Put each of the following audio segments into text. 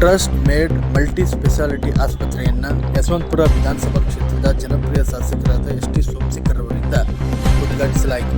Trust made multi speciality ಆಸ್ಪತ್ರೆಯನ್ನು ಯಶವಂತಪುರ ವಿಧಾನಸಭಾ ಕ್ಷೇತ್ರದ ಜನಪ್ರಿಯ ಶಾಸಕರಾದ ಎಸ್.ಟಿ. ಸೋಮಶೇಖರ್ ಅವರಿಂದ ಉದ್ಘಾಟಿಸಲಾಯಿತು.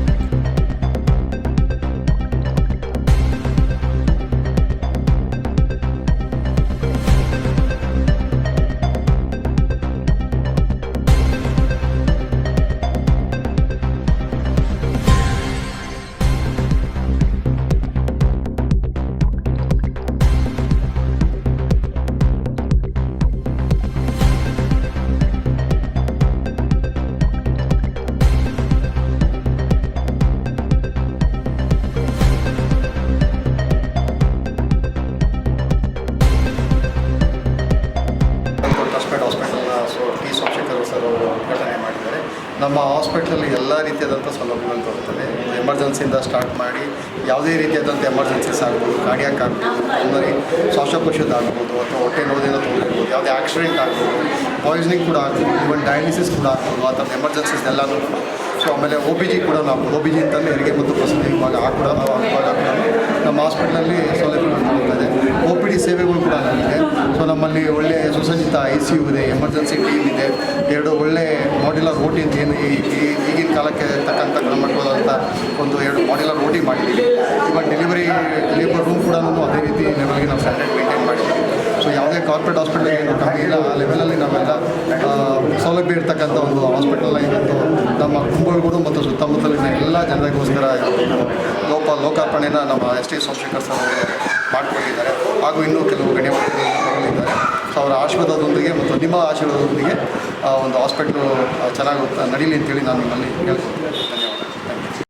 ಹಾಸ್ಪಿಟಲ್ನ ಟಿ. ಸೋಮಶೇಖರ್ ಸರ್ ಅವರು ಉದ್ಘಾಟನೆ ಮಾಡಿದ್ದಾರೆ. ನಮ್ಮ ಹಾಸ್ಪಿಟ್ಲಲ್ಲಿ ಎಲ್ಲ ರೀತಿಯಾದಂಥ ಸೌಲಭ್ಯಗಳು ಬರುತ್ತದೆ. ಎಮರ್ಜೆನ್ಸಿಯಿಂದ ಸ್ಟಾರ್ಟ್ ಮಾಡಿ ಯಾವುದೇ ರೀತಿಯಾದಂಥ ಎಮರ್ಜೆನ್ಸೀಸ್ ಆಗ್ಬೋದು, ಕಾರ್ಡಿಯಾಕ್ ಆಗ್ಬೋದು, ಪಲ್ಮರಿ ಶ್ವಾಸಕೋಶದ ಆಗ್ಬೋದು, ಅಥವಾ ಹೊಟ್ಟೆ ನೋವಿನ ತೊಂದರೆಗಳು, ಯಾವುದೇ ಆಕ್ಸಿಡೆಂಟ್ ಆಗ್ಬೋದು, ಪಾಯ್ಸನಿಂಗ್ ಕೂಡ ಆಗ್ಬೋದು, ಈವನ್ ಡಯಾಲಿಸಿಸ್ ಕೂಡ ಆಗ್ಬೋದು, ಆ ಥರ ಎಮರ್ಜೆನ್ಸೀಸ್ ಎಲ್ಲನೂ. ಸೊ ಆಮೇಲೆ OPG ಕೂಡ ಆಗ್ಬೋದು. OPG ಅಂತಂದರೆ ಹೆರಿಗೆ ಮತ್ತು ಪ್ರಸೂತಿ ವಿಭಾಗ ಕೂಡ ನಮ್ಮ ಹಾಸ್ಪಿಟ್ಲಲ್ಲಿ ಸೌಲಭ್ಯಗಳು ಬರುತ್ತದೆ. OPD ಸೇವೆಗಳು ಕೂಡ ನಮಗೆ. ಸೊ ನಮ್ಮಲ್ಲಿ ಒಳ್ಳೆಯ ಸುಸಜ್ಜಿತ ICU ಇದೆ, ಎಮರ್ಜೆನ್ಸಿ ಟೀಮ್ ಇದೆ, 2 ಒಳ್ಳೆ ಮಾಡ್ಯುಲರ್ OT ಅಂತ ಏನು ಈಗಿನ ಕಾಲಕ್ಕೆ ತಕ್ಕಂಥ ಗುಣಮಟ್ಟವಾದಂಥ ಒಂದು 2 ಮಾಡ್ಯುಲರ್ OT ಮಾಡಿದ್ದೀವಿ. ಇವಾಗ ಲೇಬರ್ ರೂಮ್ ಕೂಡ ಅದೇ ರೀತಿ ಲೆವೆಲ್ಗೆ ನಾವು ಸ್ಟ್ಯಾಂಡರ್ಡ್ ಮೇಂಟೈನ್ ಮಾಡಿದ್ದೀವಿ. ಸೊ ಯಾವುದೇ ಕಾರ್ಪೊರೇಟ್ ಹಾಸ್ಪಿಟಲ್ ಏನು ಕಮ್ಮಿ ಇಲ್ಲ, ಆ ಲೆವೆಲಲ್ಲಿ ನಾವೆಲ್ಲ ಸೌಲಭ್ಯ ಇರ್ತಕ್ಕಂಥ ಒಂದು ಹಾಸ್ಪಿಟಲ್ನ ಇವತ್ತು ನಮ್ಮ ಕುಂಬಳಗೂಡು ಮತ್ತು ಸುತ್ತಮುತ್ತಲಿನ ಎಲ್ಲ ಜನರಿಗೋಸ್ಕರ ಲೋಕಾರ್ಪಣೆನ ನಮ್ಮ ಎಸ್.ಟಿ. ಸೋಮಶೇಖರ್ ಸರ್ ಅವರು ಮಾಡಿಕೊಟ್ಟಿದ್ದಾರೆ. ಹಾಗೂ ಇನ್ನೂ ಕೆಲವು ಗಣ್ಯಮಾನ್ಯರು ತಗೊಂಡಿದ್ದಾರೆ. ಸೊ ಅವರ ಆಶೀರ್ವಾದದೊಂದಿಗೆ ಮತ್ತು ನಿಮ್ಮ ಆಶೀರ್ವಾದದೊಂದಿಗೆ ಒಂದು ಹಾಸ್ಪಿಟ್ಲು ಚೆನ್ನಾಗಿ ನಡೀಲಿ ಅಂತೇಳಿ ನಾನು ನಿಮ್ಮಲ್ಲಿ ಹೇಳ್ತೀನಿ.